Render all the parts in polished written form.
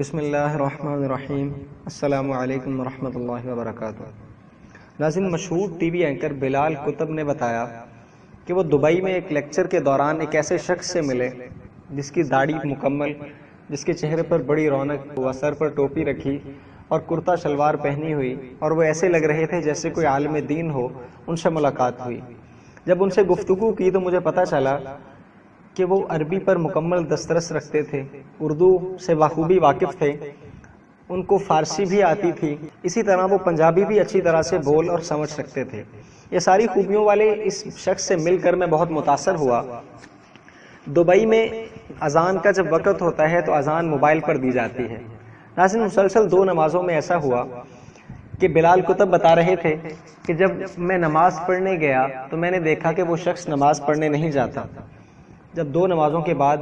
بسم اللہ الرحمن الرحیم۔ السلام علیکم ورحمۃ اللہ وبرکاتہ۔ ناظرین، مشہور ٹی وی اینکر بلال کتب نے بتایا کہ وہ دبئی میں ایک لیکچر کے دوران ایک ایسے شخص سے ملے جس کی داڑھی مکمل، جس کے چہرے پر بڑی رونق ہوا، سر پر ٹوپی رکھی اور کرتا شلوار پہنی ہوئی، اور وہ ایسے لگ رہے تھے جیسے کوئی عالم دین ہو۔ ان سے ملاقات ہوئی۔ جب ان سے گفتگو کی تو مجھے پتہ چلا کہ وہ عربی پر مکمل دسترس رکھتے تھے، اردو سے بخوبی واقف تھے، ان کو فارسی بھی آتی تھی، اسی طرح وہ پنجابی بھی اچھی طرح سے بول اور سمجھ سکتے تھے۔ یہ ساری خوبیوں والے اس شخص سے مل کر میں بہت متاثر ہوا۔ دبئی میں اذان کا جب وقت ہوتا ہے تو اذان موبائل پر دی جاتی ہے۔ ناظرین، مسلسل 2 نمازوں میں ایسا ہوا کہ بلال کتب بتا رہے تھے کہ جب میں نماز پڑھنے گیا تو میں نے دیکھا کہ وہ شخص نماز پڑھنے نہیں جاتا۔ جب 2 نمازوں کے بعد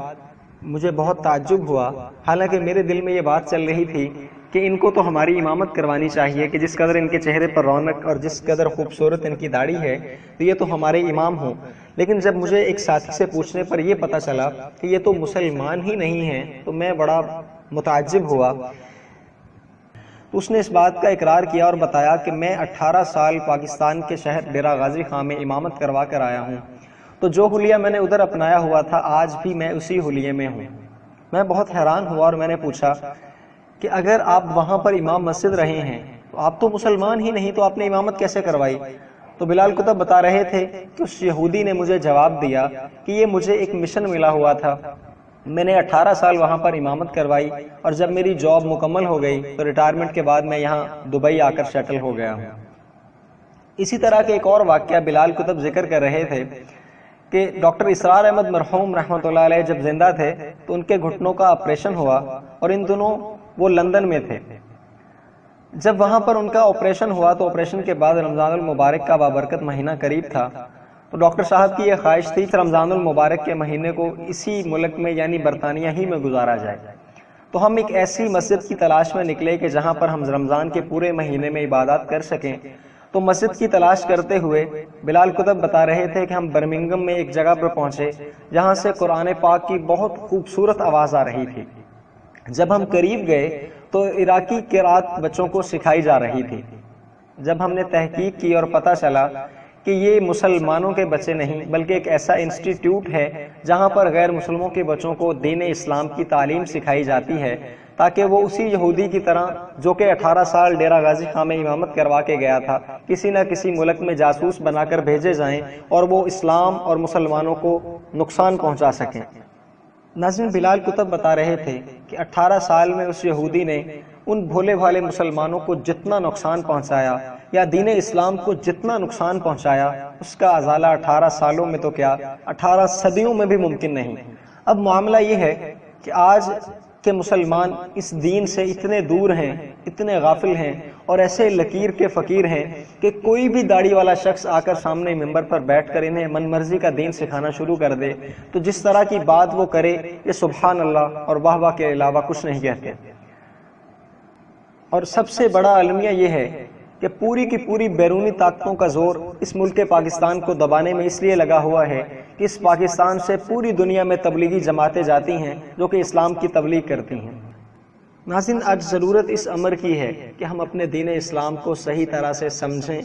مجھے بہت تعجب ہوا، حالانکہ میرے دل میں یہ بات چل رہی تھی کہ ان کو تو ہماری امامت کروانی چاہیے کہ جس قدر ان کے چہرے پر رونق اور جس قدر خوبصورت ان کی داڑھی ہے تو یہ تو ہمارے امام ہوں۔ لیکن جب مجھے ایک ساتھی سے پوچھنے پر یہ پتہ چلا کہ یہ تو مسلمان ہی نہیں ہیں تو میں بڑا متعجب ہوا۔ اس نے اس بات کا اقرار کیا اور بتایا کہ میں 18 سال پاکستان کے شہر ڈیرہ غازی خان میں امامت کروا کر آیا ہوں، تو جو حلیہ میں نے ادھر اپنایا ہوا تھا آج بھی میں اسی حلیے میں ہوں۔ میں بہت حیران ہوا اور میں نے پوچھا کہ اگر آپ وہاں پر امام مسجد رہے ہیں تو آپ تو مسلمان ہی نہیں، تو آپ نے امامت کیسے کروائی؟ تو بلال کتب بتا رہے تھے کہ اس یہودی نے مجھے جواب دیا کہ یہ مجھے ایک مشن ملا ہوا تھا، میں نے 18 سال وہاں پر امامت کروائی، اور جب میری جاب مکمل ہو گئی تو ریٹائرمنٹ کے بعد میں یہاں دبئی آ کر سیٹل ہو گیا ہوں۔ اسی طرح کے ایک اور واقعہ بلال کتب ذکر کر رہے تھے کہ ڈاکٹر اسرار احمد مرحوم رحمۃ اللہ علیہ جب زندہ تھے تو ان کے گھٹنوں کا آپریشن ہوا، اور ان دنوں وہ لندن میں تھے۔ جب وہاں پر ان کا آپریشن ہوا تو آپریشن کے بعد رمضان المبارک کا بابرکت مہینہ قریب تھا، تو ڈاکٹر صاحب کی یہ خواہش تھی کہ رمضان المبارک کے مہینے کو اسی ملک میں یعنی برطانیہ ہی میں گزارا جائے۔ تو ہم ایک ایسی مسجد کی تلاش میں نکلے کہ جہاں پر ہم رمضان کے پورے مہینے میں عبادات کر سکیں۔ تو مسجد کی تلاش کرتے ہوئے بلال کتب بتا رہے تھے کہ ہم برمنگم میں ایک جگہ پر پہنچے جہاں سے قرآن پاک کی بہت خوبصورت آواز آ رہی تھی۔ جب ہم قریب گئے تو عراقی قرات بچوں کو سکھائی جا رہی تھی۔ جب ہم نے تحقیق کی اور پتہ چلا کہ یہ مسلمانوں کے بچے نہیں بلکہ ایک ایسا انسٹیٹیوٹ ہے جہاں پر غیر مسلموں کے بچوں کو دین اسلام کی تعلیم سکھائی جاتی ہے، تاکہ وہ اسی یہودی کی طرح جو کہ 18 سال ڈیرہ غازی خان میں امامت کروا کے گیا تھا کسی نہ کسی ملک میں جاسوس بنا کر بھیجے جائیں اور وہ اسلام اور مسلمانوں کو نقصان پہنچا سکیں۔ ناظرین، بلال کتب بتا رہے تھے کہ 18 سال میں اس یہودی نے ان بھولے بھالے مسلمانوں کو جتنا نقصان پہنچایا یا دین اسلام کو جتنا نقصان پہنچایا اس کا ازالہ 18 سالوں میں تو کیا 18 صدیوں میں بھی ممکن نہیں۔ اب معاملہ یہ ہے کہ آج کہ مسلمان اس دین سے اتنے دور ہیں، اتنے غافل ہیں اور ایسے لکیر کے فقیر ہیں کہ کوئی بھی داڑھی والا شخص آ کر سامنے ممبر پر بیٹھ کر انہیں من مرضی کا دین سکھانا شروع کر دے تو جس طرح کی بات وہ کرے یہ سبحان اللہ اور واہ واہ کے علاوہ کچھ نہیں کہتے۔ اور سب سے بڑا المیہ یہ ہے کہ پوری کی پوری بیرونی طاقتوں کا زور اس ملک پاکستان کو دبانے میں اس لیے لگا ہوا ہے کہ اس پاکستان سے پوری دنیا میں تبلیغی جماعتیں جاتی ہیں جو کہ اسلام کی تبلیغ کرتی ہیں۔ ناظرین، آج ضرورت اس امر کی ہے کہ ہم اپنے دین اسلام کو صحیح طرح سے سمجھیں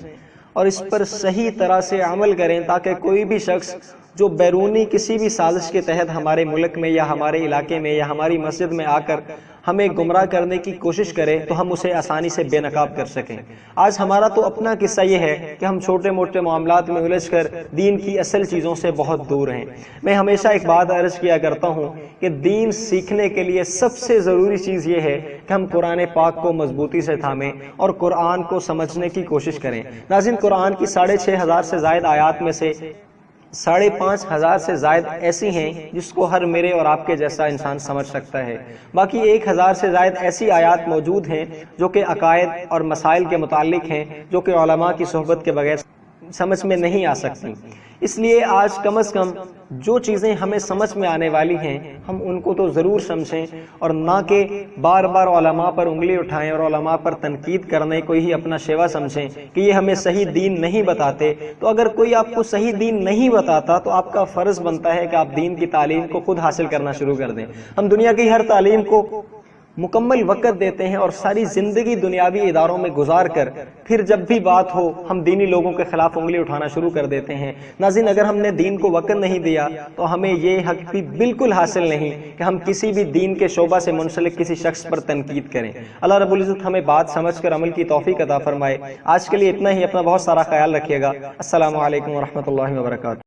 اور اس پر صحیح طرح سے عمل کریں تاکہ کوئی بھی شخص جو بیرونی کسی بھی سازش کے تحت ہمارے ملک میں یا ہمارے علاقے میں یا ہماری مسجد میں آ کر ہمیں گمراہ کرنے کی کوشش کرے تو ہم اسے آسانی سے بے نقاب کر سکیں۔ آج ہمارا تو اپنا قصہ یہ ہے کہ ہم چھوٹے موٹے معاملات میں الجھ کر دین کی اصل چیزوں سے بہت دور ہیں۔ میں ہمیشہ ایک بات عرض کیا کرتا ہوں کہ دین سیکھنے کے لیے سب سے ضروری چیز یہ ہے کہ ہم قرآن پاک کو مضبوطی سے تھامیں اور قرآن کو سمجھنے کی کوشش کریں۔ ناظرین، قرآن کی 6500 سے زائد آیات میں سے 5500 سے زائد ایسی ہیں جس کو ہر میرے اور آپ کے جیسا انسان سمجھ سکتا ہے، باقی 1000 سے زائد ایسی آیات موجود ہیں جو کہ عقائد اور مسائل کے متعلق ہیں جو کہ علماء کی صحبت کے بغیر سمجھ میں نہیں آ سکتی۔ اس لیے آج کم از کم جو چیزیں ہمیں سمجھ میں آنے والی ہیں ہم ان کو تو ضرور سمجھیں اور نہ کہ بار بار علماء پر انگلی اٹھائیں اور علماء پر تنقید کرنے کو ہی اپنا شیوا سمجھیں کہ یہ ہمیں صحیح دین نہیں بتاتے۔ تو اگر کوئی آپ کو صحیح دین نہیں بتاتا تو آپ کا فرض بنتا ہے کہ آپ دین کی تعلیم کو خود حاصل کرنا شروع کر دیں۔ ہم دنیا کی ہر تعلیم کو مکمل وقت دیتے ہیں اور ساری زندگی دنیاوی اداروں میں گزار کر پھر جب بھی بات ہو ہم دینی لوگوں کے خلاف انگلی اٹھانا شروع کر دیتے ہیں۔ ناظرین، اگر ہم نے دین کو وقت نہیں دیا تو ہمیں یہ حق بھی بالکل حاصل نہیں کہ ہم کسی بھی دین کے شعبہ سے منسلک کسی شخص پر تنقید کریں۔ اللہ رب العزت ہمیں بات سمجھ کر عمل کی توفیق عطا فرمائے۔ آج کے لیے اتنا ہی، اپنا بہت سارا خیال رکھیے گا۔ السلام علیکم ورحمۃ اللہ وبرکاتہ۔